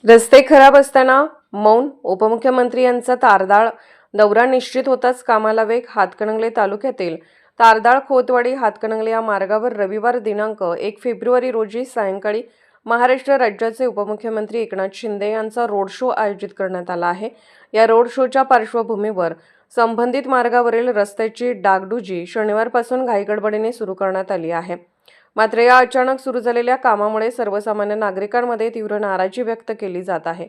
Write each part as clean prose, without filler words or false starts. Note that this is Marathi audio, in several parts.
रस्ते खराब असताना मौन, उपमुख्यमंत्री यांचा तारदाळ दौरा निश्चित होताच कामाला वेग. हातकणंगले तालुक्यातील तारदाळ खोतवाडी हातकणंगले या मार्गावर रविवार दिनांक 1 फेब्रुवारी रोजी सायंकाळी महाराष्ट्र राज्याचे उपमुख्यमंत्री एकनाथ शिंदे यांचा रोड शो आयोजित करण्यात आला आहे. या रोड शोच्या पार्श्वभूमीवर संबंधित मार्गावरील रस्त्याची डागडुजी शनिवारपासून घाईगडबडीने सुरू करण्यात आली आहे. मात्र या अचानक सुरू झालेल्या कामामुळे सर्वसामान्य नागरिकांमध्ये तीव्र नाराजी व्यक्त केली जात आहे.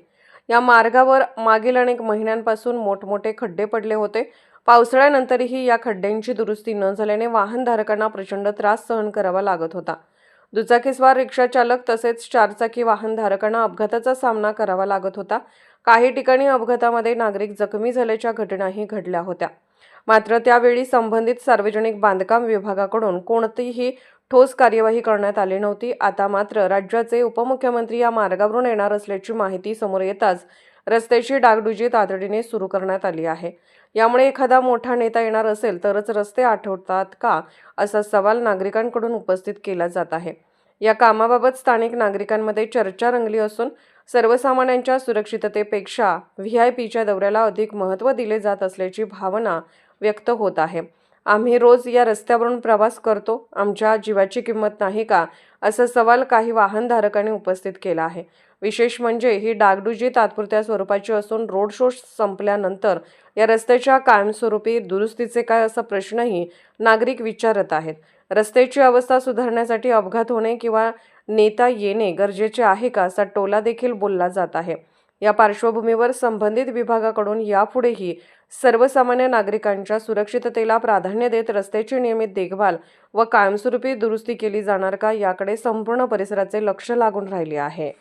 या मार्गावर मागील अनेक महिन्यांपासून मोठमोठे खड्डे पडले होते. पावसाळ्यानंतरही या खड्ड्यांची दुरुस्ती न झाल्याने वाहनधारकांना प्रचंड त्रास सहन करावा लागत होता. दुचाकीस्वार, रिक्षा चालक तसेच चारचाकी वाहनधारकांना अपघाताचा सामना करावा लागत होता. काही ठिकाणी अपघातामध्ये नागरिक जखमी झाल्याच्या घटनाही घडल्या होत्या. मात्र त्यावेळी संबंधित सार्वजनिक बांधकाम विभागाकडून कोणतीही ठोस कार्यवाही करण्यात आली नव्हती. आता मात्र राज्याचे उपमुख्यमंत्री या मार्गावरून येणार असल्याची माहिती समोर येताच रस्त्याची डागडुजी तातडीने सुरू करण्यात आली आहे. यामुळे एखादा मोठा नेता येणार असेल तरच रस्ते आठवतात का, असा सवाल नागरिकांकडून उपस्थित केला जात आहे. या कामाबाबत स्थानिक नागरिकांमध्ये चर्चा रंगली असून सर्वसामान्यांच्या सुरक्षिततेपेक्षा व्हीआयपीच्या दौऱ्याला अधिक महत्त्व दिले जात असल्याची भावना व्यक्त होत आहे. आम्ही रोज या रस्त्यावरून प्रवास करतो, आमच्या जीवाची किंमत नाही का, असा सवाल काही वाहनधारकांनी उपस्थित केला आहे. विशेष म्हणजे ही डागडुजी तात्पुरत्या स्वरूपाची असून रोड शो संपल्यानंतर या रस्त्याच्या कायमस्वरूपी दुरुस्तीचे काय, असा प्रश्नही नागरिक विचारत आहेत. रस्त्याची अवस्था सुधारण्यासाठी अपघात होणे किंवा नेता येणे गरजेचे आहे का, असा टोला देखील बोलला जात आहे. या पार्श्वभूमीवर संबंधित विभागाकडून यापुढेही सर्वसामान्य नागरिकांच्या सुरक्षिततेला प्राधान्य देत रस्त्याची नियमित देखभाल व कायमस्वरूपी दुरुस्ती केली जाणार का, याकडे संपूर्ण परिसराचे लक्ष लागून राहिले आहे.